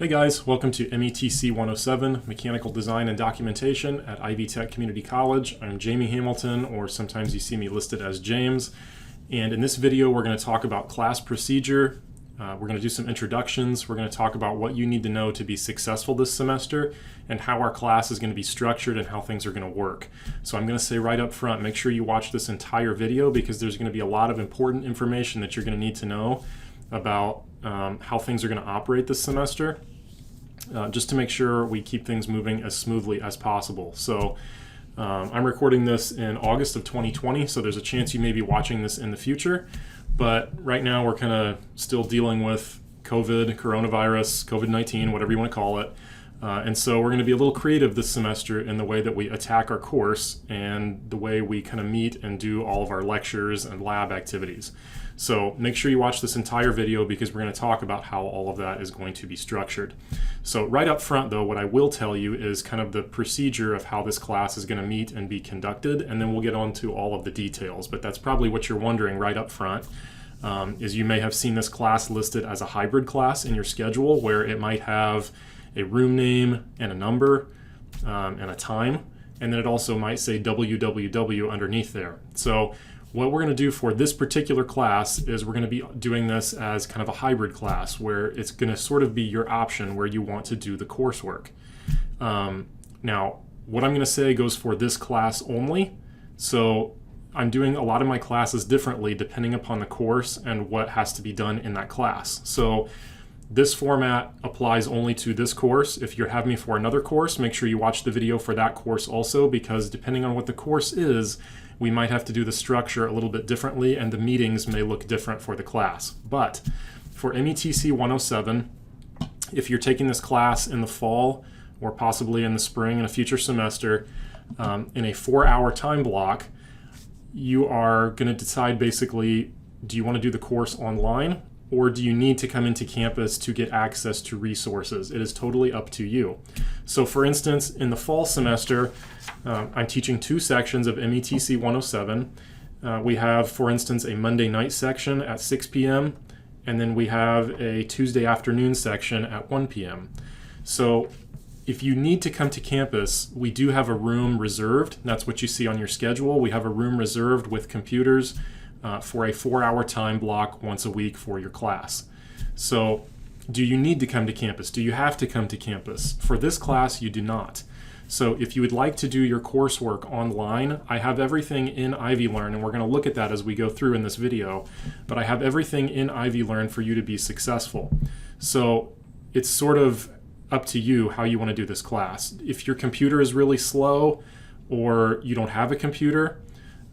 Hey guys, welcome to METC 107, Mechanical Design and Documentation at Ivy Tech Community College. I'm Jamie Hamilton, or sometimes you see me listed as James. And in this video, we're going to talk about class procedure. We're going to do some introductions. We're going to talk about what you need to know to be successful this semester and how our class is going to be structured and how things are going to work. So I'm going to say right up front, make sure you watch this entire video because there's going to be a lot of important information that you're going to need to know about how things are going to operate this semester, just to make sure we keep things moving as smoothly as possible. So I'm recording this in August of 2020, so there's a chance you may be watching this in the future. But right now we're kind of still dealing with coronavirus, COVID-19, whatever you want to call it. And so we're going to be a little creative this semester in the way that we attack our course and the way we kind of meet and do all of our lectures and lab activities. So make sure you watch this entire video because we're going to talk about how all of that is going to be structured. So right up front though, what I will tell you is kind of the procedure of how this class is going to meet and be conducted, and then we'll get on to all of the details. But that's probably what you're wondering right up front. Is you may have seen this class listed as a hybrid class in your schedule where it might have a room name and a number and a time, and then it also might say www underneath there. So what we're going to do for this particular class is we're going to be doing this as kind of a hybrid class where it's going to sort of be your option where you want to do the coursework. Now, what I'm going to say goes for this class only. So I'm doing a lot of my classes differently depending upon the course and what has to be done in that class. So this format applies only to this course. If you have me for another course, make sure you watch the video for that course also, because depending on what the course is, we might have to do the structure a little bit differently and the meetings may look different for the class. But for METC 107, if you're taking this class in the fall or possibly in the spring in a future semester, in a 4-hour time block, you are going to decide basically, do you want to do the course online or do you need to come into campus to get access to resources? It is totally up to you. So for instance, in the fall semester, I'm teaching 2 sections of METC 107. We have, for instance, a Monday night section at 6 p.m. and then we have a Tuesday afternoon section at 1 p.m. So if you need to come to campus, we do have a room reserved. That's what you see on your schedule. We have a room reserved with computers for a 4-hour time block once a week for your class. So do you need to come to campus? Do you have to come to campus? For this class, you do not. So if you would like to do your coursework online, I have everything in Ivy Learn, and we're going to look at that as we go through in this video, but I have everything in Ivy Learn for you to be successful. So it's sort of up to you how you want to do this class. If your computer is really slow or you don't have a computer,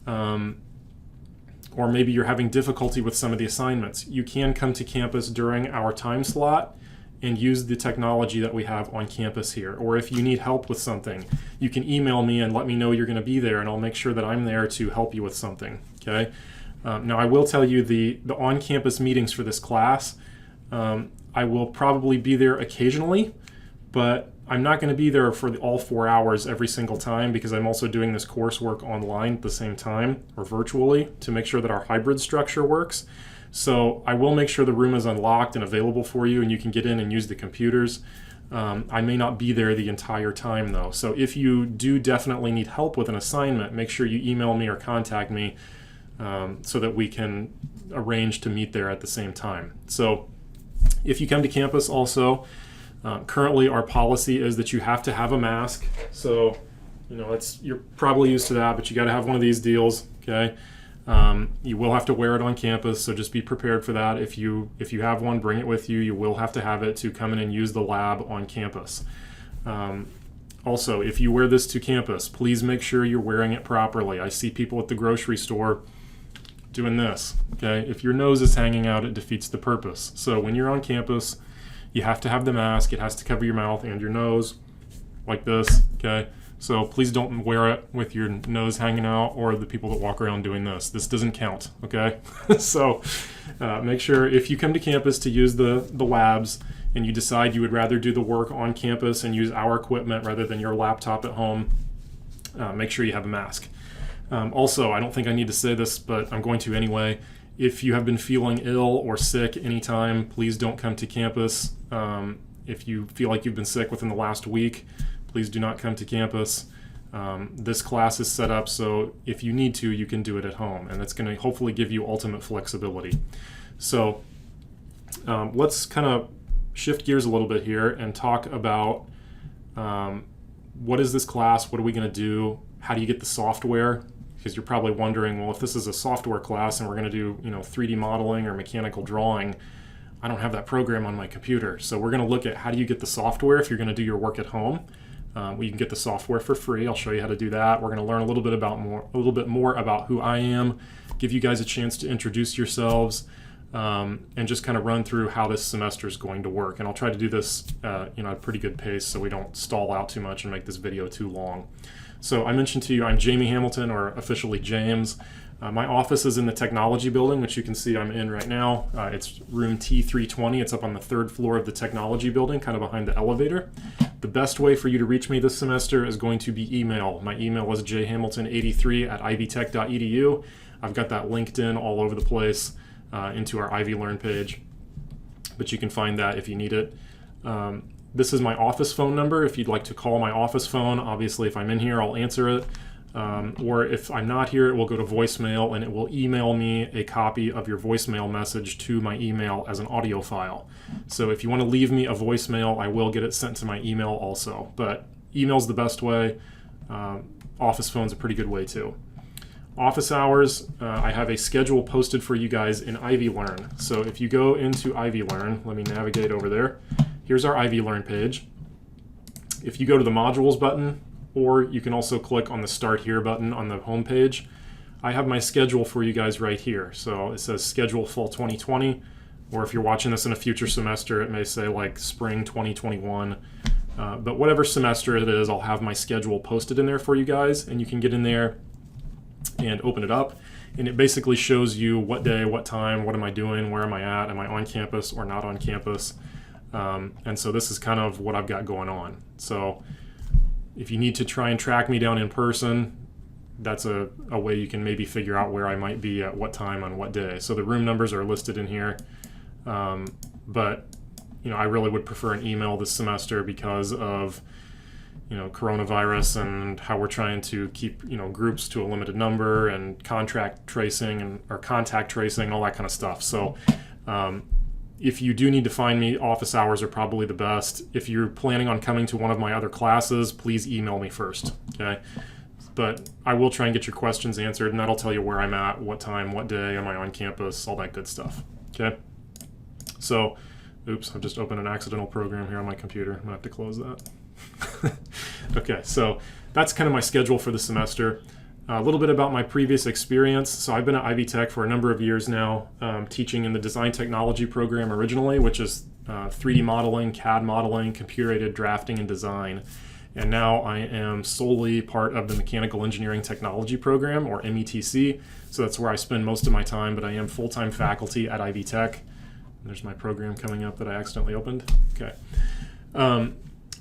or maybe you're having difficulty with some of the assignments, you can come to campus during our time slot and use the technology that we have on campus here. Or if you need help with something, you can email me and let me know you're going to be there, and I'll make sure that I'm there to help you with something, okay? Now I will tell you the on-campus meetings for this class, I will probably be there occasionally, but I'm not going to be there for all 4 hours every single time because I'm also doing this coursework online at the same time or virtually to make sure that our hybrid structure works. So I will make sure the room is unlocked and available for you and you can get in and use the computers. I may not be there the entire time though. So if you do definitely need help with an assignment, make sure you email me or contact me so that we can arrange to meet there at the same time. So if you come to campus also, currently our policy is that you have to have a mask. So, you know, you're probably used to that, but you got to have one of these deals, okay? You will have to wear it on campus, so just be prepared for that. If you have one, bring it with you. You will have to have it to come in and use the lab on campus. Also, if you wear this to campus, please make sure you're wearing it properly. I see people at the grocery store doing this, okay? If your nose is hanging out, it defeats the purpose. So when you're on campus, you have to have the mask. It has to cover your mouth and your nose like this, okay? So please don't wear it with your nose hanging out or the people that walk around doing this. This doesn't count, okay? So make sure if you come to campus to use the labs and you decide you would rather do the work on campus and use our equipment rather than your laptop at home, make sure you have a mask. Also, I don't think I need to say this, but I'm going to anyway. If you have been feeling ill or sick anytime, please don't come to campus. If you feel like you've been sick within the last week, please do not come to campus. This class is set up so if you need to, you can do it at home, and it's going to hopefully give you ultimate flexibility. So let's kind of shift gears a little bit here and talk about what is this class, what are we going to do, how do you get the software? Because you're probably wondering, well, if this is a software class and we're going to do 3D modeling or mechanical drawing, I don't have that program on my computer. So we're going to look at how do you get the software if you're going to do your work at home. You can get the software for free. I'll show you how to do that. We're going to learn a little bit more about who I am, give you guys a chance to introduce yourselves, and just kind of run through how this semester is going to work. And I'll try to do this at a pretty good pace so we don't stall out too much and make this video too long. So I mentioned to you I'm Jamie Hamilton, or officially James. My office is in the technology building, which you can see I'm in right now. It's room T320. It's up on the 3rd floor of the technology building, kind of behind the elevator. The best way for you to reach me this semester is going to be email. My email is jhamilton83@ivtech.edu. I've got that linked in all over the place into our Ivy Learn page, but you can find that if you need it. This is my office phone number. If you'd like to call my office phone, obviously if I'm in here, I'll answer it. Or if I'm not here, it will go to voicemail, and it will email me a copy of your voicemail message to my email as an audio file. So if you want to leave me a voicemail, I will get it sent to my email also. But email's the best way. Office phone's a pretty good way too. Office hours, I have a schedule posted for you guys in Ivy Learn. So if you go into Ivy Learn, let me navigate over there. Here's our Ivy Learn page. If you go to the modules button, or you can also click on the Start Here button on the home page, I have my schedule for you guys right here. So it says Schedule Fall 2020, or if you're watching this in a future semester, it may say like Spring 2021. But whatever semester it is, I'll have my schedule posted in there for you guys, and you can get in there and open it up. And it basically shows you what day, what time, what am I doing, where am I at, am I on campus or not on campus. And so this is kind of what I've got going on. So if you need to try and track me down in person, that's a way you can maybe figure out where I might be at what time on what day. So the room numbers are listed in here. But I really would prefer an email this semester because of coronavirus and how we're trying to keep groups to a limited number, and contact tracing and all that kind of stuff. So if you do need to find me, office hours are probably the best. If you're planning on coming to one of my other classes, please email me first, okay? But I will try and get your questions answered, and that'll tell you where I'm at, what time, what day, am I on campus, all that good stuff, okay? So, oops, I've just opened an accidental program here on my computer. I'm gonna have to close that. Okay, so that's kind of my schedule for the semester. A little bit about my previous experience. So I've been at Ivy Tech for a number of years now, teaching in the design technology program originally, which is 3D modeling, CAD modeling, computer-aided drafting and design. And now I am solely part of the mechanical engineering technology program, or METC. So that's where I spend most of my time, but I am full-time faculty at Ivy Tech. There's my program coming up that I accidentally opened. Okay.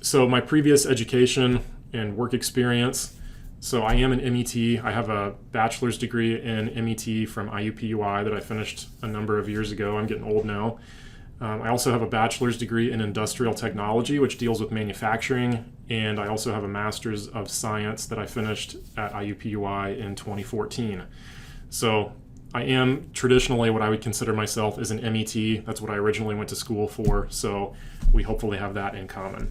So my previous education and work experience, so I am an MET. I have a bachelor's degree in MET from IUPUI that I finished a number of years ago. I'm getting old now. I also have a bachelor's degree in industrial technology, which deals with manufacturing, and I also have a master's of science that I finished at IUPUI in 2014. So I am traditionally what I would consider myself as an MET. That's what I originally went to school for, so we hopefully have that in common.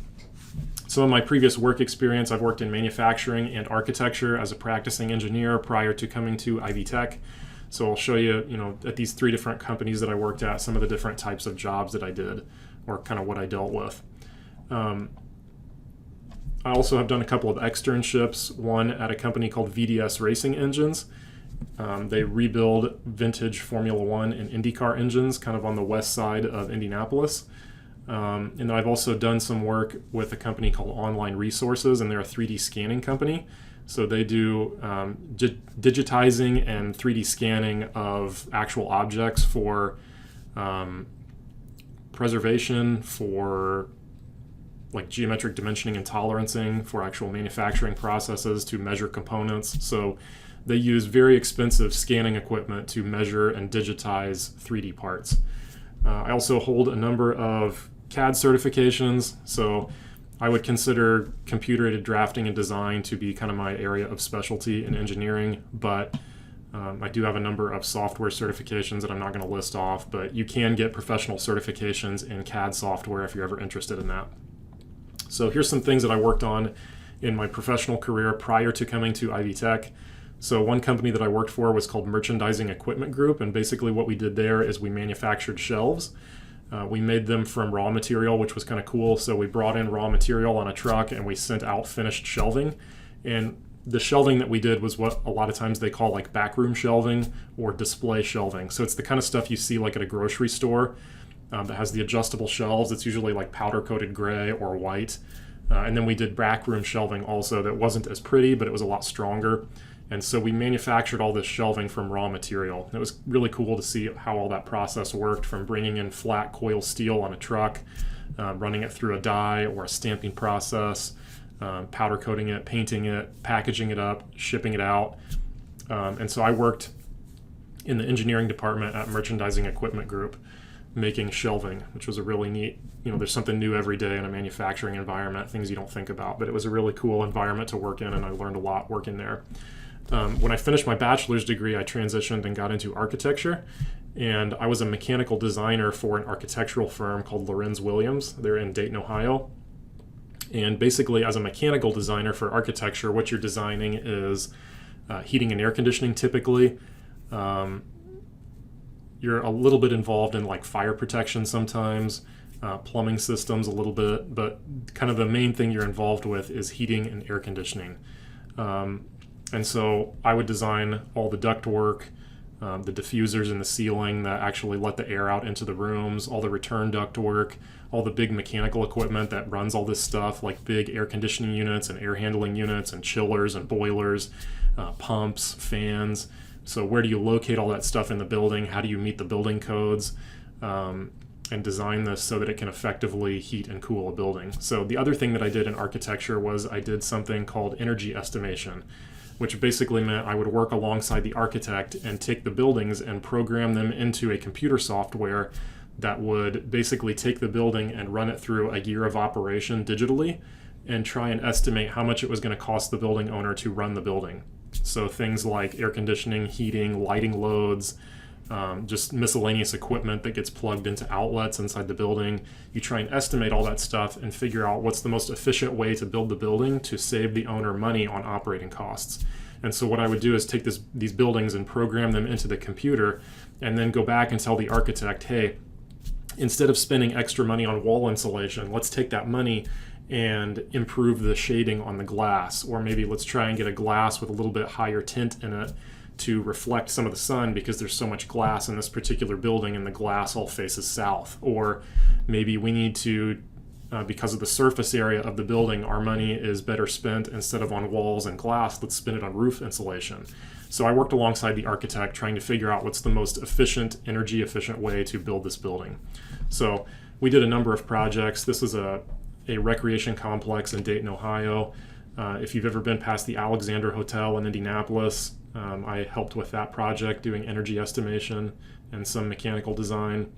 So in my previous work experience, I've worked in manufacturing and architecture as a practicing engineer prior to coming to Ivy Tech. So I'll show you, at these 3 different companies that I worked at, some of the different types of jobs that I did, or kind of what I dealt with. I also have done a couple of externships, one at a company called VDS Racing Engines. They rebuild vintage Formula One and IndyCar engines kind of on the west side of Indianapolis. And then I've also done some work with a company called Online Resources, and they're a 3D scanning company. So they do digitizing and 3D scanning of actual objects for preservation, for like geometric dimensioning and tolerancing, for actual manufacturing processes to measure components. So they use very expensive scanning equipment to measure and digitize 3D parts. I also hold a number of CAD certifications. So I would consider computer-aided drafting and design to be kind of my area of specialty in engineering, but I do have a number of software certifications that I'm not going to list off, but you can get professional certifications in CAD software if you're ever interested in that. So here's some things that I worked on in my professional career prior to coming to Ivy Tech. So one company that I worked for was called Merchandising Equipment Group, and basically what we did there is we manufactured shelves. We made them from raw material, which was kind of cool. So we brought in raw material on a truck and we sent out finished shelving. And the shelving that we did was what a lot of times they call like backroom shelving or display shelving. So it's the kind of stuff you see like at a grocery store that has the adjustable shelves. It's usually like powder coated gray or white. And then we did backroom shelving also that wasn't as pretty, but it was a lot stronger. And so we manufactured all this shelving from raw material. It was really cool to see how all that process worked, from bringing in flat coil steel on a truck, running it through a die or a stamping process, powder coating it, painting it, packaging it up, shipping it out. And so I worked in the engineering department at Merchandising Equipment Group, making shelving, which was a really neat, there's something new every day in a manufacturing environment, things you don't think about, but it was a really cool environment to work in, and I learned a lot working there. When I finished my bachelor's degree, I transitioned and got into architecture, and I was a mechanical designer for an architectural firm called Lorenz Williams. They're in Dayton, Ohio. And basically, as a mechanical designer for architecture, what you're designing is heating and air conditioning typically. You're a little bit involved in like fire protection sometimes, plumbing systems a little bit, but kind of the main thing you're involved with is heating and air conditioning. And so I would design all the ductwork, the diffusers in the ceiling that actually let the air out into the rooms, all the return ductwork, all the big mechanical equipment that runs all this stuff, like big air conditioning units and air handling units and chillers and boilers, pumps, fans. So where do you locate all that stuff in the building? How do you meet the building codes? And design this so that it can effectively heat and cool a building. So the other thing that I did in architecture was I did something called energy estimation, which basically meant I would work alongside the architect and take the buildings and program them into a computer software that would basically take the building and run it through a year of operation digitally and try and estimate how much it was going to cost the building owner to run the building. So things like air conditioning, heating, lighting loads, just miscellaneous equipment that gets plugged into outlets inside the building. You try and estimate all that stuff and figure out what's the most efficient way to build the building to save the owner money on operating costs. And so what I would do is take these buildings and program them into the computer and then go back and tell the architect, hey, instead of spending extra money on wall insulation, let's take that money and improve the shading on the glass. Or maybe let's try and get a glass with a little bit higher tint in it to reflect some of the sun because there's so much glass in this particular building and the glass all faces south. Or maybe we need to, because of the surface area of the building, our money is better spent instead of on walls and glass, let's spend it on roof insulation. So I worked alongside the architect trying to figure out what's the most efficient, energy efficient way to build this building. So we did a number of projects. This is a recreation complex in Dayton, Ohio. If you've ever been past the Alexander Hotel in Indianapolis, I helped with that project doing energy estimation and some mechanical design.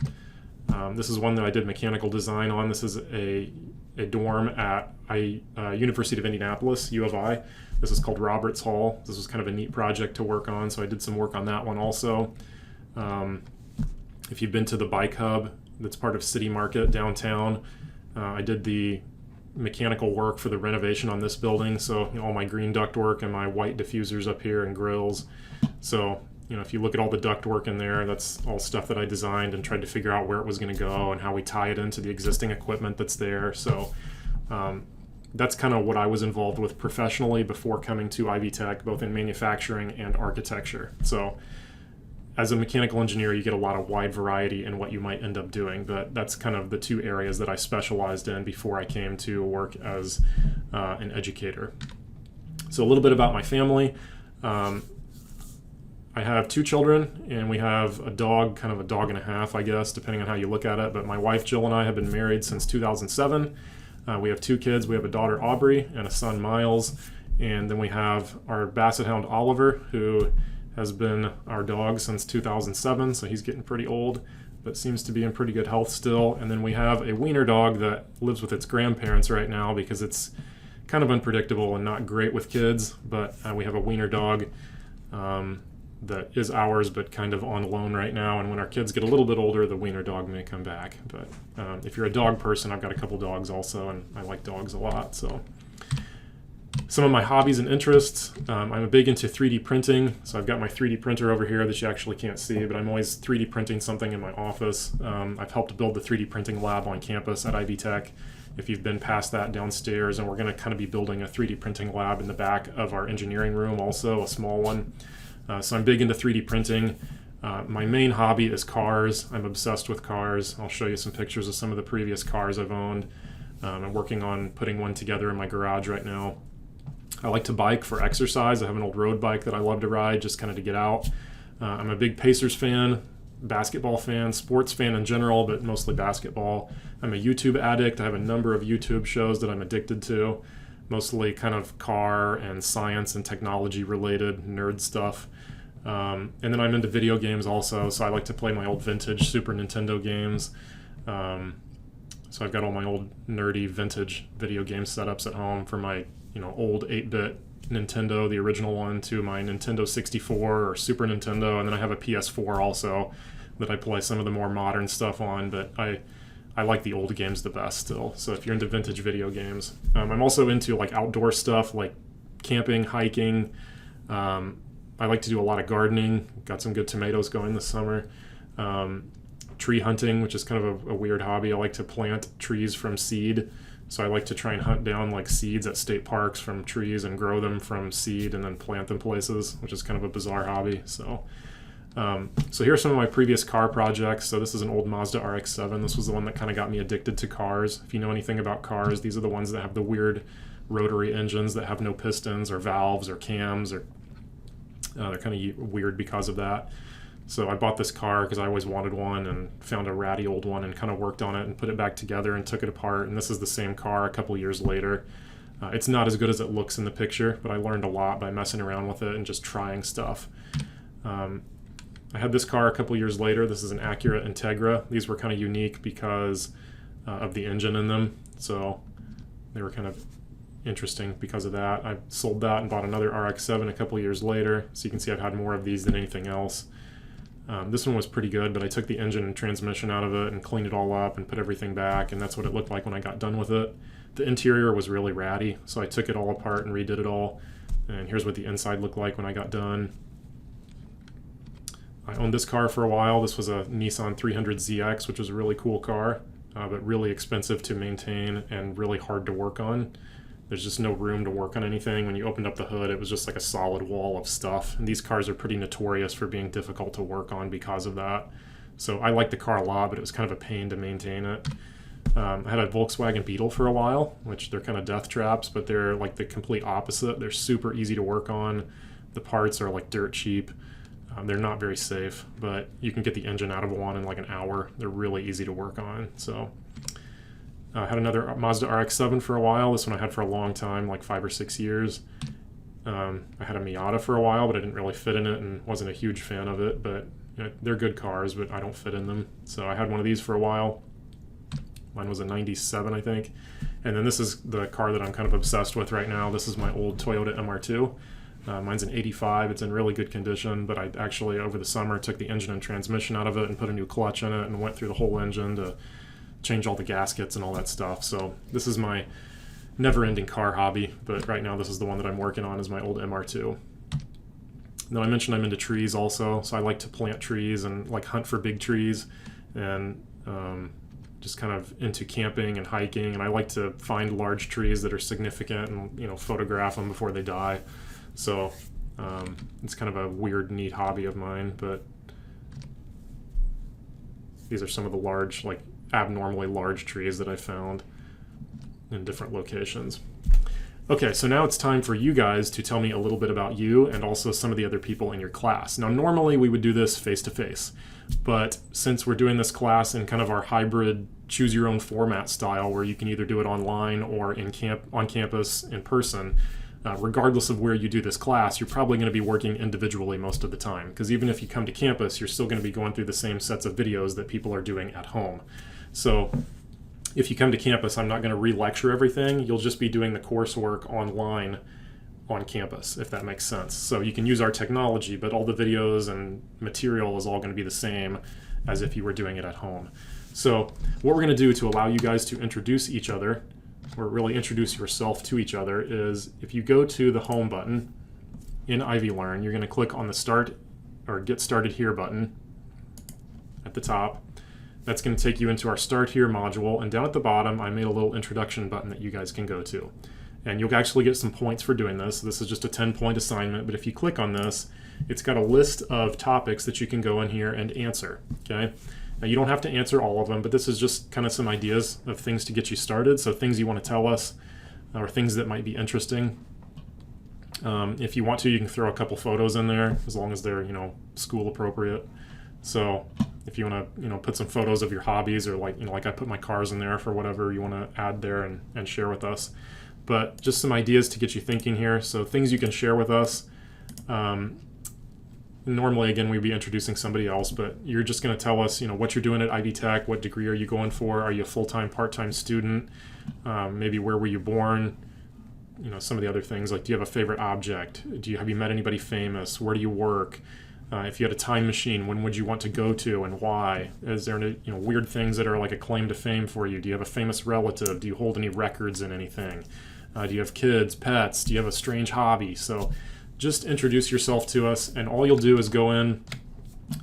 This is one that I did mechanical design on. This is a dorm at University of Indianapolis, U of I. This is called Roberts Hall. This was kind of a neat project to work on, so I did some work on that one also. If you've been to the Bike Hub, that's part of City Market downtown, I did the mechanical work for the renovation on this building. So all my green duct work and my white diffusers up here and grills. So if you look at all the duct work in there, that's all stuff that I designed and tried to figure out where it was going to go and how we tie it into the existing equipment that's there. So that's kind of what I was involved with professionally before coming to Ivy Tech, both in manufacturing and architecture. So as a mechanical engineer, you get a lot of wide variety in what you might end up doing, but that's kind of the two areas that I specialized in before I came to work as an educator. So a little bit about my family. I have 2 children, and we have a dog, kind of a dog and a half, I guess, depending on how you look at it. But my wife, Jill, and I have been married since 2007. We have 2 kids. We have a daughter, Aubrey, and a son, Miles. And then we have our Basset Hound, Oliver, who has been our dog since 2007, so he's getting pretty old. but seems to be in pretty good health still. And then we have a wiener dog that lives with its grandparents right now because it's kind of unpredictable and not great with kids, but we have a wiener dog that is ours but kind of on loan right now, and when our kids get a little bit older, the wiener dog may come back. But if you're a dog person, I've got a couple dogs also, and I like dogs a lot. So some of my hobbies and interests, I'm a big into 3D printing, so I've got my 3D printer over here that you actually can't see, but I'm always 3D printing something in my office. I've helped build the 3D printing lab on campus at Ivy Tech. If you've been past that, downstairs, and we're going to kind of be building a 3D printing lab in the back of our engineering room also, a small one. So I'm big into 3D printing. My main hobby is cars. I'm obsessed with cars. I'll show you some pictures of some of the previous cars I've owned. I'm working on putting one together in my garage right now. I like to bike for exercise. I have an old road bike that I love to ride just kind of to get out. I'm a big Pacers fan, basketball fan, sports fan in general, but mostly basketball. I'm a YouTube addict. I have a number of YouTube shows that I'm addicted to, mostly kind of car and science and technology related nerd stuff. And then I'm into video games also, so I like to play my old vintage Super Nintendo games. So I've got all my old nerdy vintage video game setups at home, from my old 8-bit Nintendo, the original one, to my Nintendo 64 or Super Nintendo, and then I have a PS4 also that I play some of the more modern stuff on, but I like the old games the best still. So if you're into vintage video games, I'm also into like outdoor stuff like camping, hiking. I like to do a lot of gardening. Got some good tomatoes going this summer. Tree hunting, which is kind of a weird hobby. I like to plant trees from seed. So I like to try and hunt down like seeds at state parks from trees and grow them from seed and then plant them places, which is kind of a bizarre hobby. So here are some of my previous car projects. So this is an old Mazda RX-7. This was the one that kind of got me addicted to cars. If you know anything about cars, these are the ones that have the weird rotary engines that have no pistons or valves or cams, or they're kind of weird because of that. So I bought this car because I always wanted one, and found a ratty old one and kind of worked on it and put it back together and took it apart. And this is the same car a couple years later. It's not as good as it looks in the picture, but I learned a lot by messing around with it and just trying stuff. I had this car a couple years later. This is an Acura Integra. These were kind of unique because of the engine in them. So they were kind of interesting because of that. I sold that and bought another RX-7 a couple years later. So you can see I've had more of these than anything else. This one was pretty good, but I took the engine and transmission out of it and cleaned it all up and put everything back, and that's what it looked like when I got done with it. The interior was really ratty, so I took it all apart and redid it all. And here's what the inside looked like when I got done. I owned this car for a while. This was a Nissan 300ZX, which was a really cool car, but really expensive to maintain and really hard to work on. There's just no room to work on anything. When you opened up the hood, it was just like a solid wall of stuff. And these cars are pretty notorious for being difficult to work on because of that. So I liked the car a lot, but it was kind of a pain to maintain it. I had a Volkswagen Beetle for a while, which they're kind of death traps, but they're like the complete opposite. They're super easy to work on. The parts are like dirt cheap. They're not very safe, but you can get the engine out of one in like an hour. They're really easy to work on. So I had another Mazda RX-7 for a while. This one I had for a long time, like 5 or 6 years. I had a Miata for a while, but I didn't really fit in it and wasn't a huge fan of it. But they're good cars, but I don't fit in them. So I had one of these for a while. Mine was a 97, I think. And then this is the car that I'm kind of obsessed with right now. This is my old Toyota MR2. Mine's an 85. It's in really good condition, but I actually, over the summer, took the engine and transmission out of it and put a new clutch in it and went through the whole engine to change all the gaskets and all that stuff. So this is my never-ending car hobby, but right now this is the one that I'm working on, is my old MR2. Now I mentioned I'm into trees also, so I like to plant trees and like hunt for big trees, and just kind of into camping and hiking, and I like to find large trees that are significant and photograph them before they die. So it's kind of a weird, neat hobby of mine, but these are some of the large, like abnormally large trees that I found in different locations. Okay, so now it's time for you guys to tell me a little bit about you and also some of the other people in your class. Now, normally we would do this face-to-face, but since we're doing this class in kind of our hybrid choose-your-own format style, where you can either do it online or on campus in person, regardless of where you do this class, you're probably going to be working individually most of the time, because even if you come to campus, you're still going to be going through the same sets of videos that people are doing at home. So if you come to campus, I'm not going to re-lecture everything. You'll just be doing the coursework online on campus, if that makes sense. So you can use our technology, but all the videos and material is all going to be the same as if you were doing it at home. So what we're going to do to allow you guys to introduce each other, or really introduce yourself to each other, is if you go to the home button in Ivy Learn, you're going to click on the start or get started here button at the top. That's going to take you into our start here module, and down at the bottom I made a little introduction button that you guys can go to. And you'll actually get some points for doing this. This is just a 10-point assignment, but if you click on this, it's got a list of topics that you can go in here and answer, okay? Now you don't have to answer all of them, but this is just kind of some ideas of things to get you started. So things you want to tell us, or things that might be interesting. If you want to, you can throw a couple photos in there, as long as they're, school appropriate. So if you want to, put some photos of your hobbies, or like I put my cars in there for whatever you want to add there and share with us. But just some ideas to get you thinking here. So things you can share with us. Normally, again, we'd be introducing somebody else, but you're just going to tell us, what you're doing at Ivy Tech, what degree are you going for, are you a full-time, part-time student, maybe where were you born, some of the other things, like do you have a favorite object, have you met anybody famous, where do you work, if you had a time machine, when would you want to go to and why, is there any, weird things that are like a claim to fame for you, do you have a famous relative, do you hold any records in anything, do you have kids, pets, do you have a strange hobby? So just introduce yourself to us, and all you'll do is go in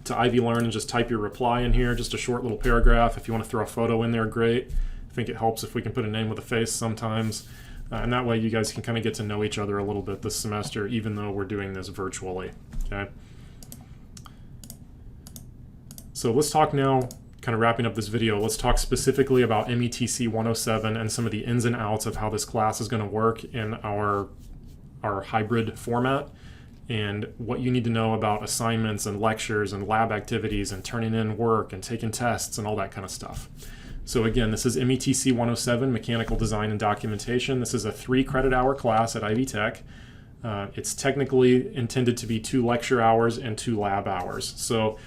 to Ivy Learn and just type your reply in here, just a short little paragraph. If you want to throw a photo in there, great. I think it helps if we can put a name with a face sometimes, and that way you guys can kind of get to know each other a little bit this semester, even though we're doing this virtually, okay? So let's talk now, kind of wrapping up this video, let's talk specifically about METC 107 and some of the ins and outs of how this class is going to work in our hybrid format, and what you need to know about assignments and lectures and lab activities and turning in work and taking tests and all that kind of stuff. So again, this is METC 107, Mechanical Design and Documentation. This is a 3-credit-hour class at Ivy Tech. It's technically intended to be 2 lecture hours and 2 lab hours. So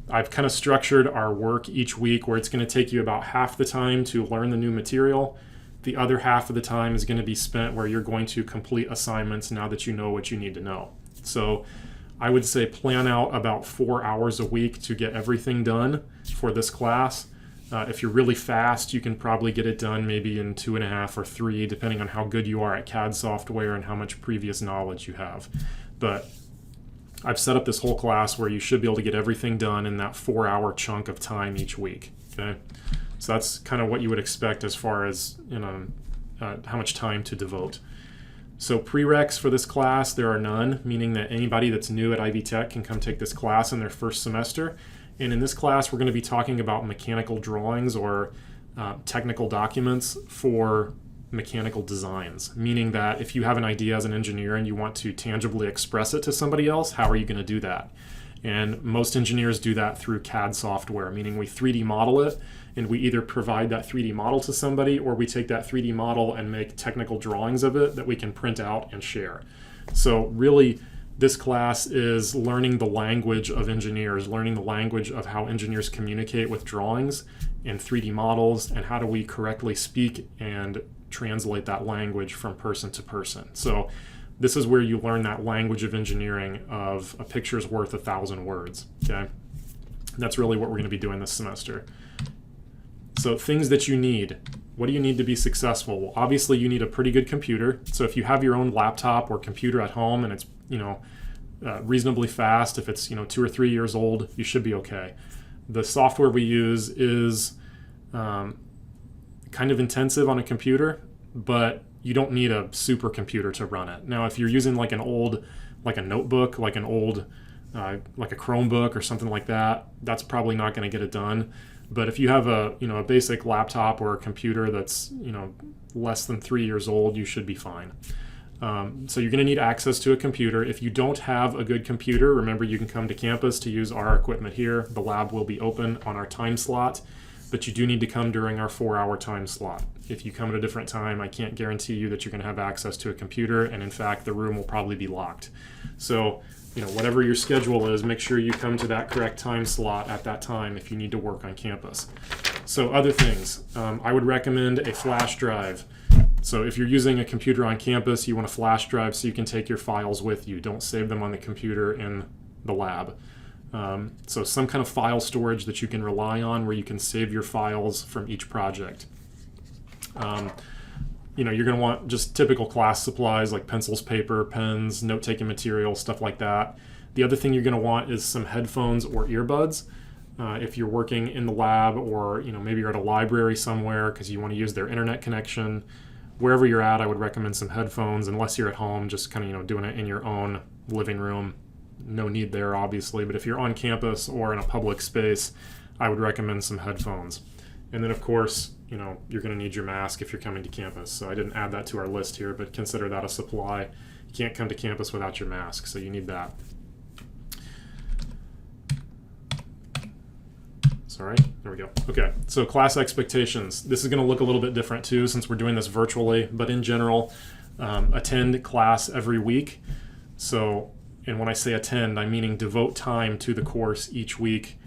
I've kind of structured our work each week where it's going to take you about half the time to learn the new material. The other half of the time is going to be spent where you're going to complete assignments now that you know what you need to know. So I would say plan out about 4 hours a week to get everything done for this class. If you're really fast, you can probably get it done maybe in 2.5 or 3, depending on how good you are at CAD software and how much previous knowledge you have. But I've set up this whole class where you should be able to get everything done in that 4-hour chunk of time each week, okay? So that's kind of what you would expect as far as how much time to devote. So prereqs for this class, there are none, meaning that anybody that's new at Ivy Tech can come take this class in their first semester. And in this class, we're going to be talking about mechanical drawings or technical documents for mechanical designs, meaning that if you have an idea as an engineer and you want to tangibly express it to somebody else, how are you going to do that? And most engineers do that through CAD software, meaning we 3D model it, and we either provide that 3D model to somebody, or we take that 3D model and make technical drawings of it that we can print out and share. So really, this class is learning the language of engineers, learning the language of how engineers communicate with drawings and 3D models, and how do we correctly speak and translate that language from person to person. So this is where you learn that language of engineering of a picture's worth 1,000 words, okay? That's really what we're going to be doing this semester. So things that you need. What do you need to be successful? Well, obviously you need a pretty good computer. So if you have your own laptop or computer at home and it's, reasonably fast, if it's, 2 or 3 years old, you should be okay. The software we use is kind of intensive on a computer, but you don't need a supercomputer to run it. Now, if you're using like an old, like a notebook, like an old, like a Chromebook or something like that, that's probably not going to get it done. But if you have a basic laptop or a computer that's, less than 3 years old, you should be fine. So you're going to need access to a computer. If you don't have a good computer, remember you can come to campus to use our equipment here. The lab will be open on our time slot. but you do need to come during our 4-hour time slot. If you come at a different time, I can't guarantee you that you're going to have access to a computer, and in fact, the room will probably be locked. So, whatever your schedule is, make sure you come to that correct time slot at that time if you need to work on campus. So other things, I would recommend a flash drive. So if you're using a computer on campus, you want a flash drive so you can take your files with you. Don't save them on the computer in the lab. So some kind of file storage that you can rely on where you can save your files from each project. You're going to want just typical class supplies like pencils, paper, pens, note-taking material, stuff like that. The other thing you're going to want is some headphones or earbuds. If you're working in the lab, or maybe you're at a library somewhere because you want to use their internet connection, wherever you're at, I would recommend some headphones. Unless you're at home, just kind of doing it in your own living room. No need there, obviously. But if you're on campus or in a public space, I would recommend some headphones. And then, of course, you're going to need your mask if you're coming to campus. So I didn't add that to our list here, but consider that a supply. You can't come to campus without your mask, so you need that. Sorry, there we go. Okay, so class expectations. This is going to look a little bit different too since we're doing this virtually, but in general, attend class every week. So, and when I say attend, I'm meaning devote time to the course each week.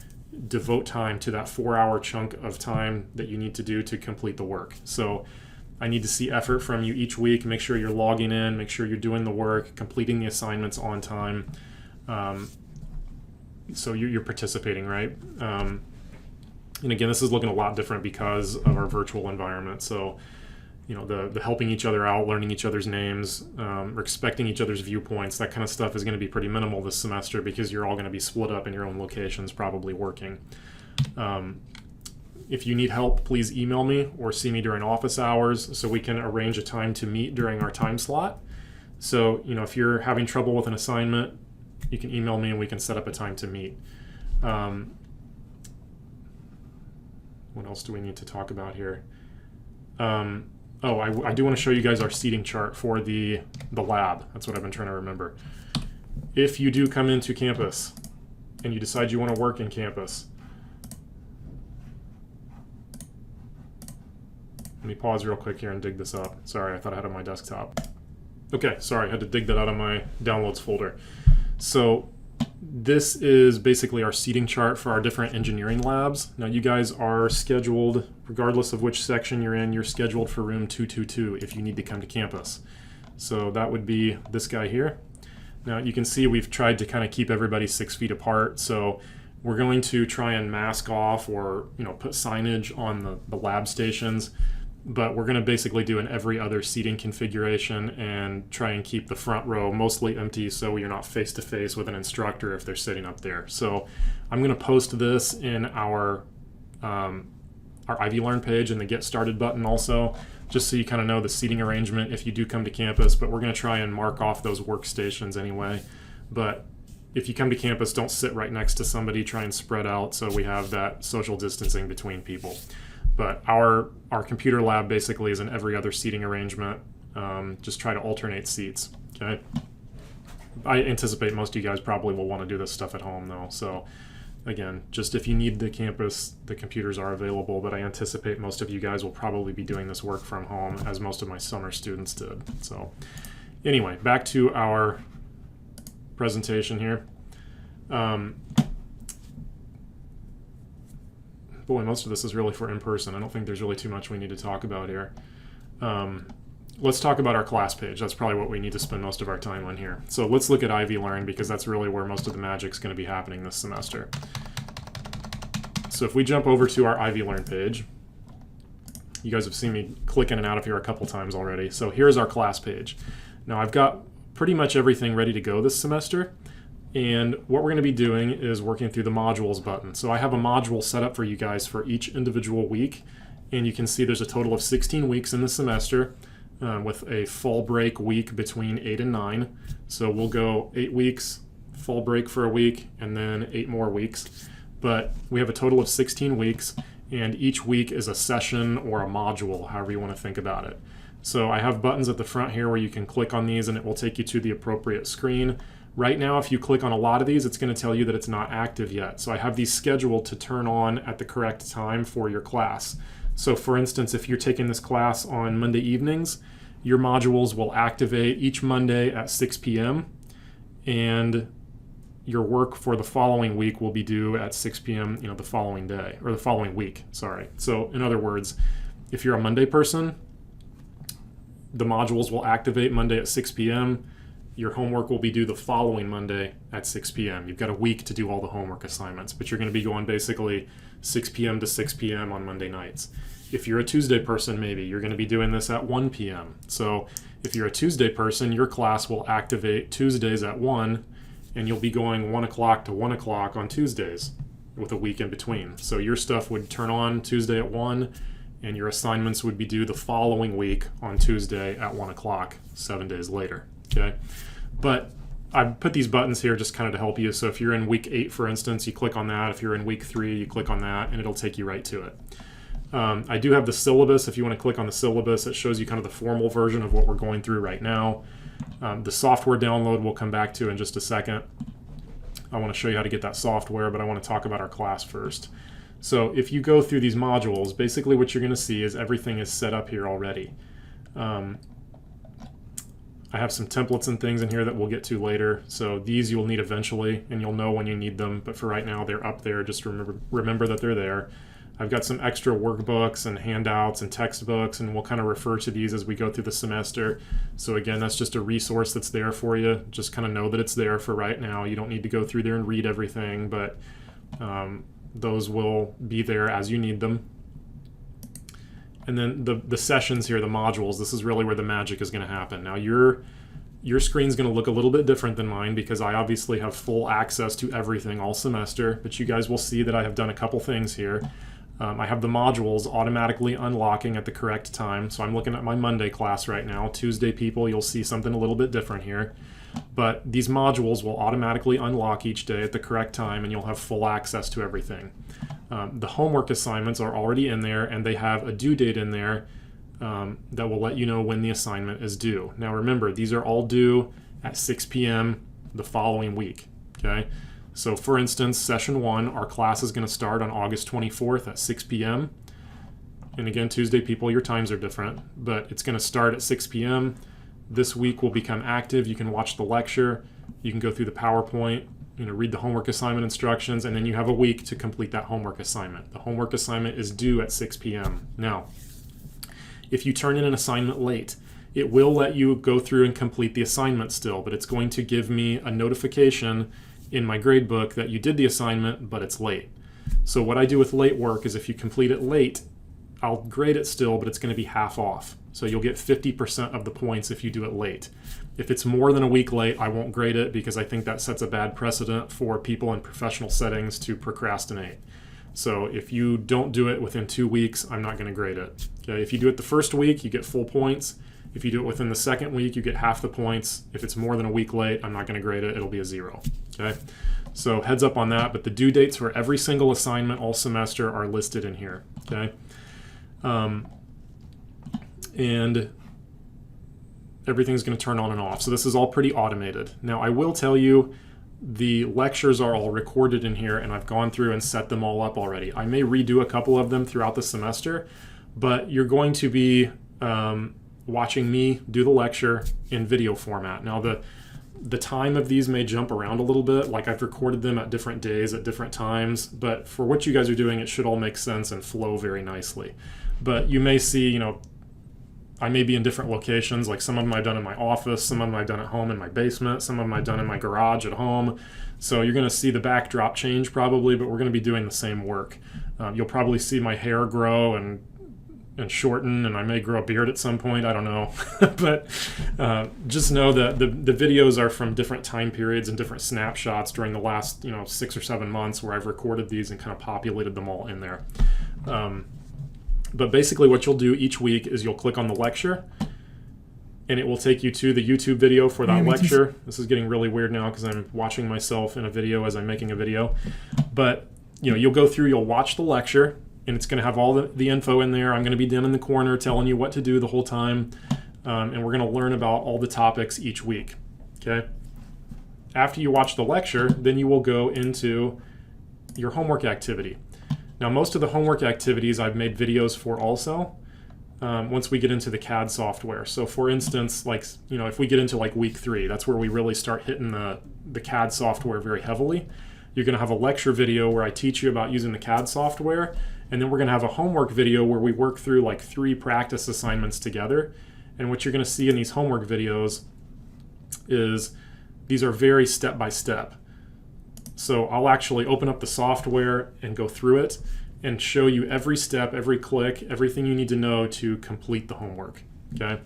Devote time to that 4-hour chunk of time that you need to do to complete the work. So I need to see effort from you each week. Make sure you're logging in, make sure you're doing the work, completing the assignments on time. So you're participating, right? And again, this is looking a lot different because of our virtual environment. So, the helping each other out, learning each other's names, respecting each other's viewpoints, that kind of stuff is going to be pretty minimal this semester because you're all going to be split up in your own locations, probably working. If you need help, please email me or see me during office hours so we can arrange a time to meet during our time slot. So, if you're having trouble with an assignment, you can email me and we can set up a time to meet. What else do we need to talk about here? I do want to show you guys our seating chart for the lab. That's what I've been trying to remember. If you do come into campus and you decide you want to work in campus, let me pause real quick here and dig this up. Sorry, I thought I had it on my desktop. Okay, sorry, I had to dig that out of my downloads folder. So this is basically our seating chart for our different engineering labs. Now you guys are scheduled, regardless of which section you're in, you're scheduled for room 222 if you need to come to campus. So that would be this guy here. Now you can see we've tried to kind of keep everybody 6 feet apart. So we're going to try and mask off or put signage on the lab stations. But we're going to basically do an every other seating configuration and try and keep the front row mostly empty so you're not face to face with an instructor if they're sitting up there. So I'm going to post this in our Ivy Learn page and the Get Started button also, just so you kind of know the seating arrangement if you do come to campus. But we're going to try and mark off those workstations anyway. But if you come to campus, don't sit right next to somebody. Try and spread out so we have that social distancing between people. But our computer lab basically is an every other seating arrangement. Just try to alternate seats, okay? I anticipate most of you guys probably will want to do this stuff at home though. So again, just if you need the campus, the computers are available, but I anticipate most of you guys will probably be doing this work from home as most of my summer students did. So anyway, back to our presentation here. Boy, most of this is really for in-person. I don't think there's really too much we need to talk about here. Let's talk about our class page. That's probably what we need to spend most of our time on here. So let's look at Ivy Learn because that's really where most of the magic's going to be happening this semester. So if we jump over to our Ivy Learn page, you guys have seen me click in and out of here a couple times already. So here's our class page. Now I've got pretty much everything ready to go this semester. And what we're going to be doing is working through the modules button. So I have a module set up for you guys for each individual week. And you can see there's a total of 16 weeks in the semester with a fall break week between 8 and 9. So we'll go 8 weeks, fall break for a week, and then 8 more weeks. But we have a total of 16 weeks, and each week is a session or a module, however you want to think about it. So I have buttons at the front here where you can click on these and it will take you to the appropriate screen. Right now, if you click on a lot of these, it's going to tell you that it's not active yet. So I have these scheduled to turn on at the correct time for your class. So for instance, if you're taking this class on Monday evenings, your modules will activate each Monday at 6 p.m. and your work for the following week will be due at 6 p.m. The following day, or the following week, sorry. So in other words, if you're a Monday person, the modules will activate Monday at 6 p.m. Your homework will be due the following Monday at 6 p.m. You've got a week to do all the homework assignments, but you're going to be going basically 6 p.m. to 6 p.m. on Monday nights. If you're a Tuesday person, maybe you're going to be doing this at 1 p.m. So if you're a Tuesday person, your class will activate Tuesdays at 1, and you'll be going 1 o'clock to 1 o'clock on Tuesdays with a week in between. So your stuff would turn on Tuesday at 1, and your assignments would be due the following week on Tuesday at 1 o'clock, 7 days later. Okay, but I put these buttons here just kind of to help you. So if you're in week 8, for instance, you click on that. If you're in week 3, you click on that, and it'll take you right to it. I do have the syllabus. If you want to click on the syllabus, it shows you kind of the formal version of what we're going through right now. The software download we'll come back to in just a second. I want to show you how to get that software, but I want to talk about our class first. So if you go through these modules, basically what you're going to see is everything is set up here already. I have some templates and things in here that we'll get to later. So these you'll need eventually, and you'll know when you need them. But for right now, they're up there. Just remember that they're there. I've got some extra workbooks and handouts and textbooks, and we'll kind of refer to these as we go through the semester. So again, that's just a resource that's there for you. Just kind of know that it's there for right now. You don't need to go through there and read everything, but those will be there as you need them. And then the sessions here, the modules, this is really where the magic is going to happen. Now your screen's going to look a little bit different than mine because I obviously have full access to everything all semester, but you guys will see that I have done a couple things here. I have the modules automatically unlocking at the correct time. So I'm looking at my Monday class right now. Tuesday people, you'll see something a little bit different here. But these modules will automatically unlock each day at the correct time, and you'll have full access to everything. The homework assignments are already in there, and they have a due date in there that will let you know when the assignment is due. Now remember, these are all due at 6 p.m. the following week, okay? So for instance, session 1, our class is going to start on August 24th at 6 p.m. And again, Tuesday people, your times are different, but it's going to start at 6 p.m. This week will become active. You can watch the lecture, you can go through the PowerPoint, read the homework assignment instructions, and then you have a week to complete that homework assignment. The homework assignment is due at 6 p.m. Now, if you turn in an assignment late, it will let you go through and complete the assignment still, but it's going to give me a notification in my grade book that you did the assignment, but it's late. So what I do with late work is if you complete it late, I'll grade it still, but it's going to be half off. So you'll get 50% of the points if you do it late. If it's more than a week late, I won't grade it because I think that sets a bad precedent for people in professional settings to procrastinate. So if you don't do it within 2 weeks, I'm not going to grade it. Okay? If you do it the first week, you get full points. If you do it within the second week, you get half the points. If it's more than a week late, I'm not going to grade it. It'll be a 0. Okay? So heads up on that, but the due dates for every single assignment all semester are listed in here. Okay? And everything's going to turn on and off. So this is all pretty automated. Now I will tell you the lectures are all recorded in here, and I've gone through and set them all up already. I may redo a couple of them throughout the semester, but you're going to be watching me do the lecture in video format. Now the time of these may jump around a little bit, like I've recorded them at different days at different times, but for what you guys are doing, it should all make sense and flow very nicely. But you may see, I may be in different locations, like some of them I've done in my office, some of them I've done at home in my basement, some of them I've done in my garage at home. So you're going to see the backdrop change probably, but we're going to be doing the same work. You'll probably see my hair grow and shorten, and I may grow a beard at some point, I don't know. But just know that the videos are from different time periods and different snapshots during the last 6 or 7 months where I've recorded these and kind of populated them all in there. But basically what you'll do each week is you'll click on the lecture, and it will take you to the YouTube video for that lecture. This is getting really weird now because I'm watching myself in a video as I'm making a video. But you'll go through, you'll watch the lecture, and it's going to have all the info in there. I'm going to be down in the corner telling you what to do the whole time, and we're going to learn about all the topics each week. Okay. after you watch the lecture, then you will go into your homework activity. Now, most of the homework activities I've made videos for also, once we get into the CAD software. So for instance, like, if we get into like week 3, that's where we really start hitting the CAD software very heavily. You're going to have a lecture video where I teach you about using the CAD software, and then we're going to have a homework video where we work through like 3 practice assignments together. And what you're going to see in these homework videos is these are very step-by-step. So I'll actually open up the software and go through it and show you every step, every click, everything you need to know to complete the homework, okay?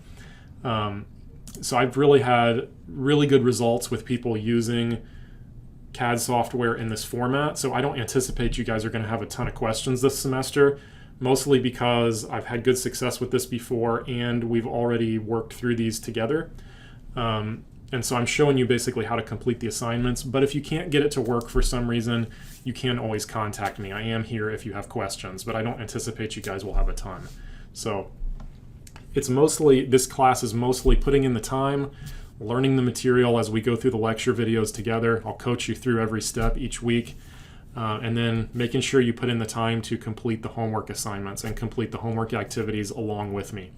So I've really had really good results with people using CAD software in this format. So I don't anticipate you guys are going to have a ton of questions this semester, mostly because I've had good success with this before and we've already worked through these together. And so I'm showing you basically how to complete the assignments. But if you can't get it to work for some reason, you can always contact me. I am here if you have questions, but I don't anticipate you guys will have a ton. So this class is mostly putting in the time, learning the material as we go through the lecture videos together. I'll coach you through every step each week, and then making sure you put in the time to complete the homework assignments and complete the homework activities along with me.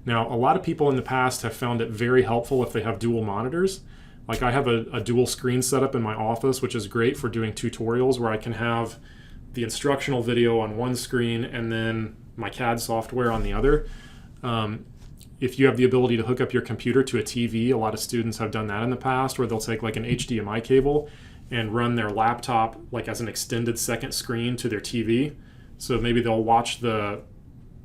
Now, a lot of people in the past have found it very helpful if they have dual monitors. Like I have a dual screen setup in my office, which is great for doing tutorials where I can have the instructional video on one screen and then my CAD software on the other. If you have the ability to hook up your computer to a TV, a lot of students have done that in the past where they'll take like an HDMI cable and run their laptop like as an extended second screen to their TV. So maybe they'll watch the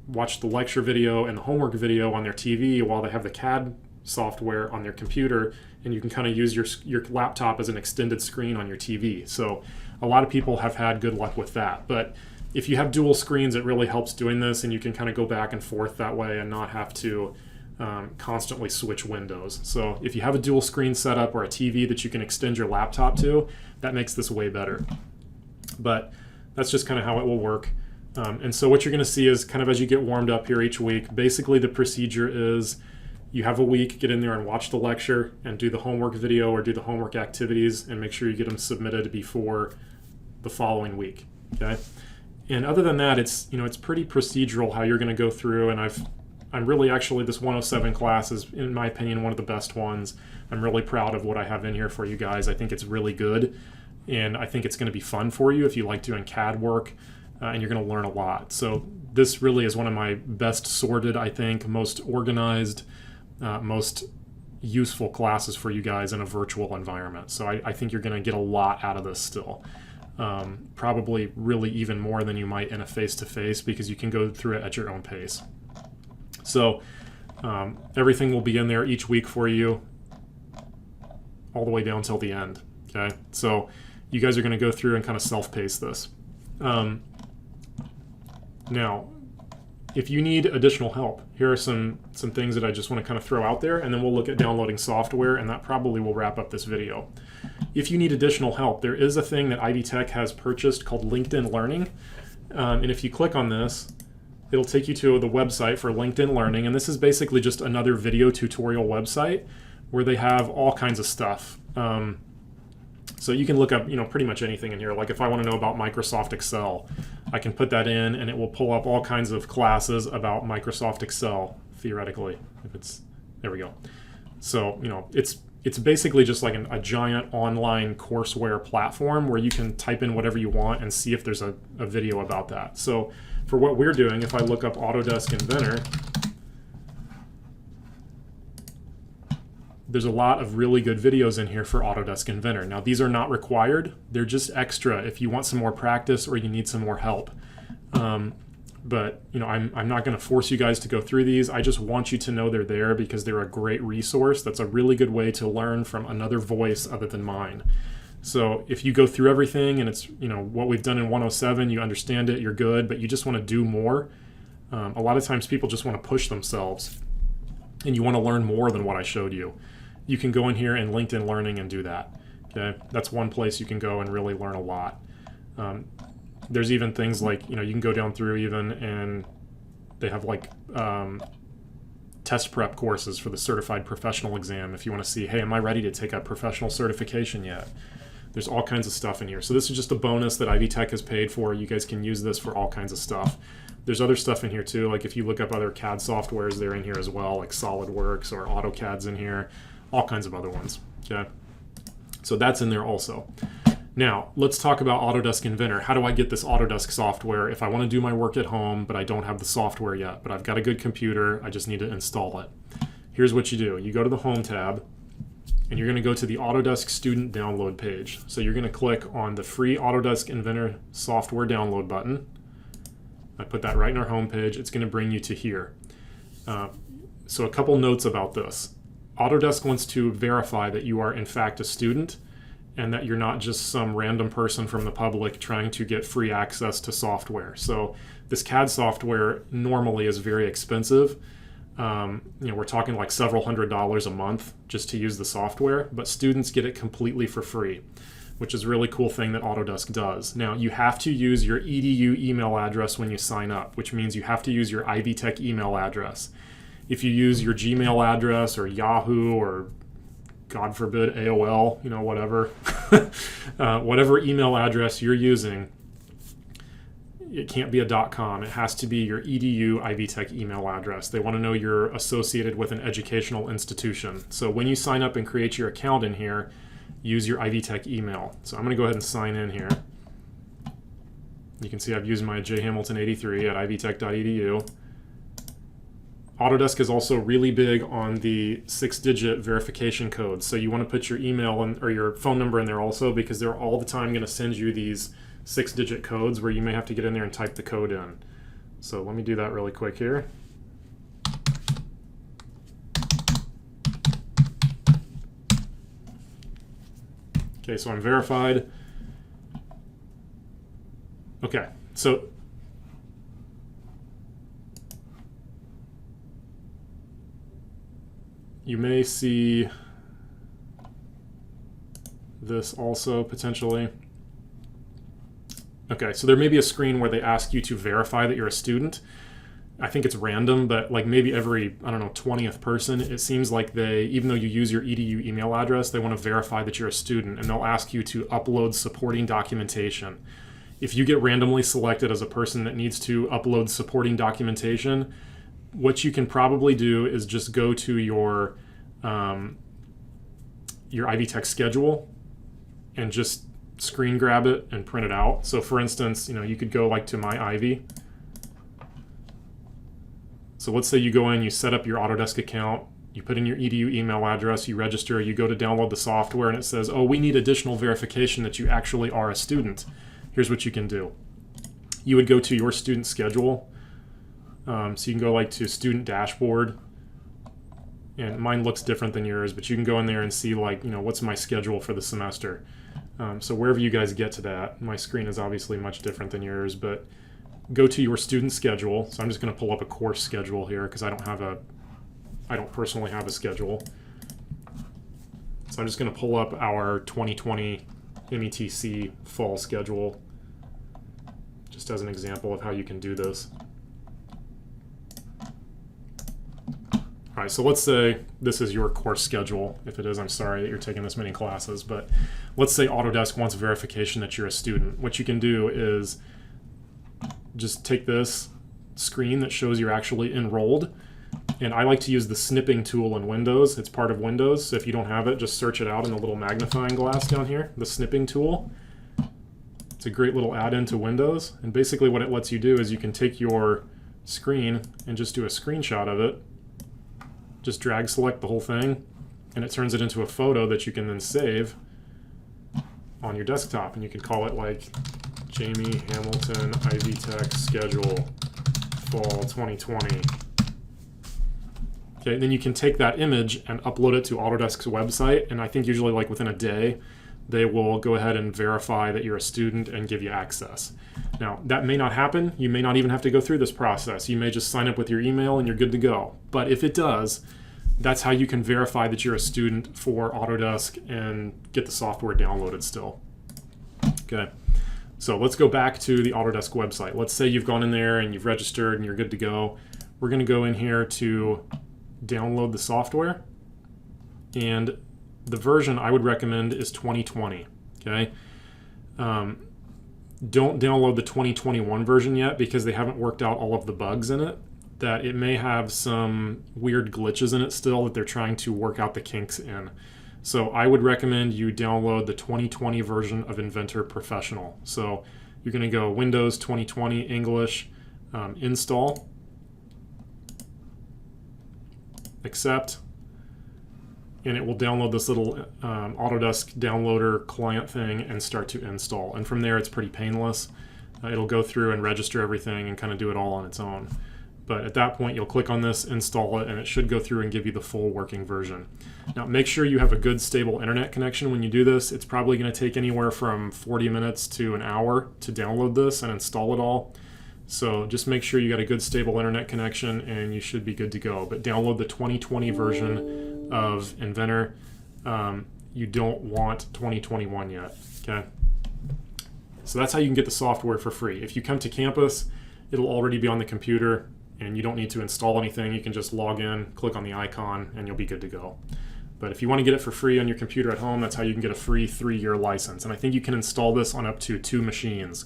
lecture video and the homework video on their TV while they have the CAD software on their computer, and you can kind of use your laptop as an extended screen on your TV. So a lot of people have had good luck with that. But if you have dual screens, it really helps doing this, and you can kind of go back and forth that way and not have to constantly switch windows. So if you have a dual screen setup or a TV that you can extend your laptop to, that makes this way better. But that's just kind of how it will work. And so what you're going to see is kind of as you get warmed up here each week, basically the procedure is you have a week, get in there and watch the lecture and do the homework video or do the homework activities and make sure you get them submitted before the following week, okay? And other than that, it's pretty procedural how you're going to go through, and I'm really actually, this 107 class is, in my opinion, one of the best ones. I'm really proud of what I have in here for you guys. I think it's really good, and I think it's going to be fun for you if you like doing CAD work. And you're going to learn a lot. So this really is one of my best sorted, I think, most organized, most useful classes for you guys in a virtual environment. So I think you're going to get a lot out of this still. Probably really even more than you might in a face-to-face because you can go through it at your own pace. So everything will be in there each week for you all the way down till the end. Okay, so you guys are going to go through and kind of self-pace this. Now, if you need additional help, here are some things that I just want to kind of throw out there, and then we'll look at downloading software, and that probably will wrap up this video. If you need additional help, there is a thing that Ivy Tech has purchased called LinkedIn Learning, and if you click on this, it'll take you to the website for LinkedIn Learning, and this is basically just another video tutorial website where they have all kinds of stuff. So you can look up, pretty much anything in here. Like if I want to know about Microsoft Excel, I can put that in and it will pull up all kinds of classes about Microsoft Excel, theoretically. There we go. So, it's basically just like a giant online courseware platform where you can type in whatever you want and see if there's a video about that. So for what we're doing, if I look up Autodesk Inventor, there's a lot of really good videos in here for Autodesk Inventor. Now, these are not required. They're just extra if you want some more practice or you need some more help. But I'm not going to force you guys to go through these. I just want you to know they're there because they're a great resource. That's a really good way to learn from another voice other than mine. So if you go through everything and it's what we've done in 107, you understand it, you're good, but you just want to do more. A lot of times people just want to push themselves and you want to learn more than what I showed you. You can go in here and LinkedIn Learning and do that. Okay, that's one place you can go and really learn a lot. There's even things like, you can go down through even and they have like test prep courses for the certified professional exam if you want to see, hey, am I ready to take a professional certification yet? There's all kinds of stuff in here. So this is just a bonus that Ivy Tech has paid for. You guys can use this for all kinds of stuff. There's other stuff in here too, like if you look up other CAD softwares, they're in here as well, like SolidWorks or AutoCAD's in here, all kinds of other ones, okay? So that's in there also. Now, let's talk about Autodesk Inventor. How do I get this Autodesk software if I want to do my work at home, but I don't have the software yet, but I've got a good computer, I just need to install it? Here's what you do. You go to the Home tab, and you're going to go to the Autodesk Student Download page. So you're going to click on the free Autodesk Inventor software download button. I put that right in our home page. It's going to bring you to here. So a couple notes about this. Autodesk wants to verify that you are in fact a student and that you're not just some random person from the public trying to get free access to software. So this CAD software normally is very expensive. We're talking like several $100s a month just to use the software, but students get it completely for free, which is a really cool thing that Autodesk does. Now, you have to use your EDU email address when you sign up, which means you have to use your Ivy Tech email address. If you use your Gmail address or Yahoo or, God forbid, AOL, whatever, whatever email address you're using, it can't be a .com. It has to be your EDU Ivy Tech email address. They want to know you're associated with an educational institution. So when you sign up and create your account in here, use your Ivy Tech email. So I'm going to go ahead and sign in here. You can see I've used my jhamilton83 at ivytech.edu. Autodesk is also really big on the 6-digit verification codes. So you want to put your email or your phone number in there also, because they're all the time going to send you these 6-digit codes where you may have to get in there and type the code in. So let me do that really quick here. Okay, so I'm verified. Okay, so you may see this also potentially. Okay, so there may be a screen where they ask you to verify that you're a student. I think it's random, but like maybe every, 20th person, it seems like they, even though you use your EDU email address, they want to verify that you're a student, and they'll ask you to upload supporting documentation. If you get randomly selected as a person that needs to upload supporting documentation, what you can probably do is just go to your Ivy Tech schedule and just screen grab it and print it out. So for instance, you could go like to My Ivy. So let's say you go in, you set up your Autodesk account, you put in your EDU email address, you register, you go to download the software, and it says, oh, we need additional verification that you actually are a student. Here's what you can do. You would go to your student schedule. So you can go like to student dashboard, and mine looks different than yours, but you can go in there and see like, what's my schedule for the semester. So wherever you guys get to that, my screen is obviously much different than yours, but go to your student schedule. So I'm just going to pull up a course schedule here because I don't personally have a schedule. So I'm just going to pull up our 2020 METC fall schedule just as an example of how you can do this. All right, so let's say this is your course schedule. If it is, I'm sorry that you're taking this many classes, but let's say Autodesk wants verification that you're a student. What you can do is just take this screen that shows you're actually enrolled, and I like to use the snipping tool in Windows. It's part of Windows, so if you don't have it, just search it out in the little magnifying glass down here, the snipping tool. It's a great little add-in to Windows, and basically what it lets you do is you can take your screen and just do a screenshot of it. Just drag select the whole thing, and it turns it into a photo that you can then save on your desktop, and you can call it like Jamie Hamilton Ivy Tech schedule fall 2020. Okay, then you can take that image and upload it to Autodesk's website, and I think usually like within a day they will go ahead and verify that you're a student and give you access. Now, that may not happen. You may not even have to go through this process. You may just sign up with your email and you're good to go. But if it does, that's how you can verify that you're a student for Autodesk and get the software downloaded still. Okay, so let's go back to the Autodesk website. Let's say you've gone in there and you've registered and you're good to go. We're going to go in here to download the software. And the version I would recommend is 2020, okay? Don't download the 2021 version yet because they haven't worked out all of the bugs in it, that it may have some weird glitches in it still that they're trying to work out the kinks in. So I would recommend you download the 2020 version of Inventor Professional. So you're going to go Windows 2020 English, install, accept, and it will download this little Autodesk downloader client thing and start to install. And from there, it's pretty painless. It'll go through and register everything and kind of do it all on its own. But at that point, you'll click on this, install it, and it should go through and give you the full working version. Now, make sure you have a good, stable internet connection when you do this. It's probably going to take anywhere from 40 minutes to an hour to download this and install it all. So just make sure you got a good, stable internet connection, and you should be good to go. But download the 2020 version of Inventor. You don't want 2021 yet, okay? So that's how you can get the software for free. If you come to campus, it'll already be on the computer, and you don't need to install anything. You can just log in, click on the icon, and you'll be good to go. But if you want to get it for free on your computer at home, that's how you can get a free 3-year license. And I think you can install this on up to 2 machines.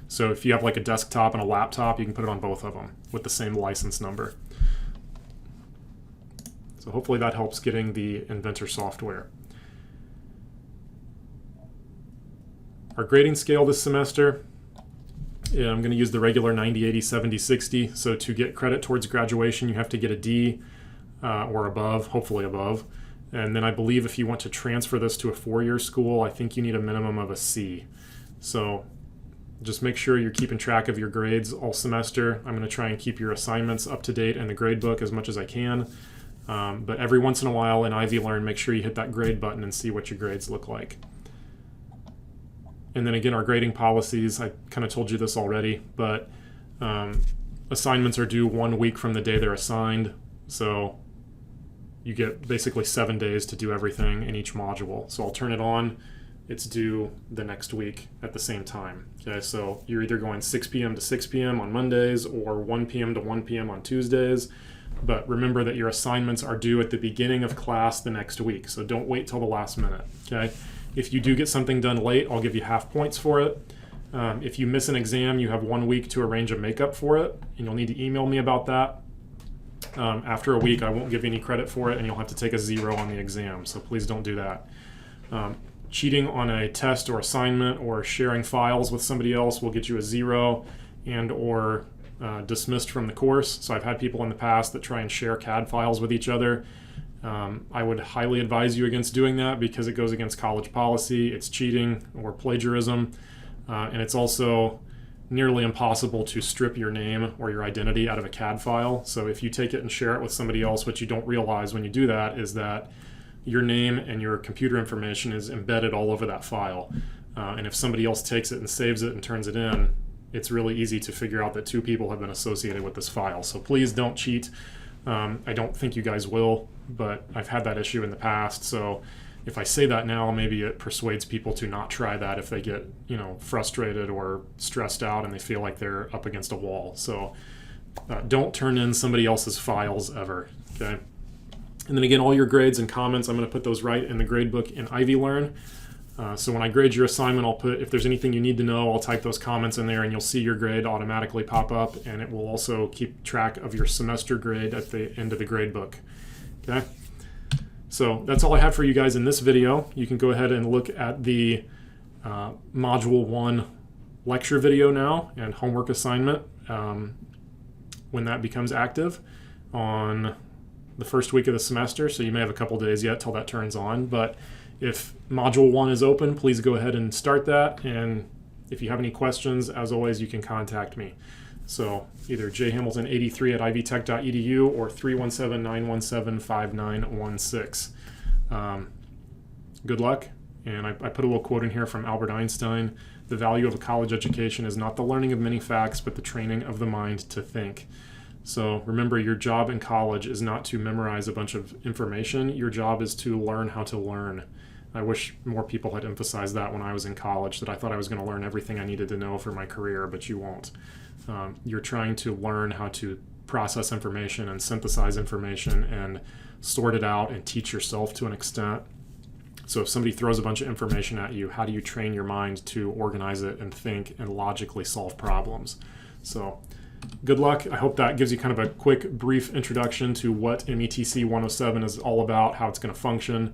So if you have like a desktop and a laptop, you can put it on both of them with the same license number. So hopefully that helps getting the Inventor software. Our grading scale this semester, I'm going to use the regular 90, 80, 70, 60. So to get credit towards graduation, you have to get a D or above, hopefully above. And then I believe if you want to transfer this to a 4-year school, I think you need a minimum of a C. So just make sure you're keeping track of your grades all semester. I'm going to try and keep your assignments up to date in the grade book as much as I can. But every once in a while in Ivy Learn, make sure you hit that grade button and see what your grades look like. And then again, our grading policies, I kind of told you this already, but assignments are due 1 week from the day they're assigned. So you get basically 7 days to do everything in each module. So I'll turn it on. It's due the next week at the same time. Okay, so you're either going 6 p.m. to 6 p.m. on Mondays or 1 p.m. to 1 p.m. on Tuesdays. But remember that your assignments are due at the beginning of class the next week. So don't wait till the last minute, okay? If you do get something done late, I'll give you half points for it. If you miss an exam, you have 1 week to arrange a makeup for it, and you'll need to email me about that. After a week, I won't give you any credit for it, and you'll have to take a 0 on the exam, so please don't do that. Cheating on a test or assignment or sharing files with somebody else will get you a 0 and or dismissed from the course. So I've had people in the past that try and share CAD files with each other. I would highly advise you against doing that because it goes against college policy. It's cheating or plagiarism, and it's also nearly impossible to strip your name or your identity out of a CAD file. So if you take it and share it with somebody else, what you don't realize when you do that is that your name and your computer information is embedded all over that file. And if somebody else takes it and saves it and turns it in, it's really easy to figure out that 2 people have been associated with this file. So please don't cheat. I don't think you guys will, but I've had that issue in the past. So if I say that now, maybe it persuades people to not try that if they get, frustrated or stressed out and they feel like they're up against a wall. So don't turn in somebody else's files ever, okay? And then again, all your grades and comments, I'm going to put those right in the gradebook in Ivy Learn. So when I grade your assignment, I'll put, if there's anything you need to know, I'll type those comments in there and you'll see your grade automatically pop up, and it will also keep track of your semester grade at the end of the gradebook. Okay? So that's all I have for you guys in this video. You can go ahead and look at the Module 1 lecture video now and homework assignment when that becomes active on the first week of the semester. So you may have a couple days yet till that turns on, but if Module 1 is open, please go ahead and start that. And if you have any questions, as always, you can contact me. So either jhamilton83@ivtech.edu or 317-917-5916. Good luck. And I put a little quote in here from Albert Einstein: "The value of a college education is not the learning of many facts, but the training of the mind to think." So remember, your job in college is not to memorize a bunch of information. Your job is to learn how to learn. I wish more people had emphasized that when I was in college, that I thought I was going to learn everything I needed to know for my career, but you won't. You're trying to learn how to process information and synthesize information and sort it out and teach yourself to an extent. So if somebody throws a bunch of information at you, how do you train your mind to organize it and think and logically solve problems? So good luck. I hope that gives you kind of a quick, brief introduction to what METC 107 is all about, how it's going to function,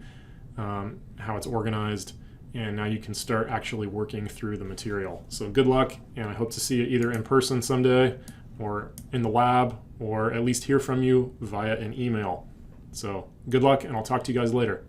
how it's organized, and now you can start actually working through the material. So good luck, and I hope to see you either in person someday or in the lab, or at least hear from you via an email. So good luck, and I'll talk to you guys later.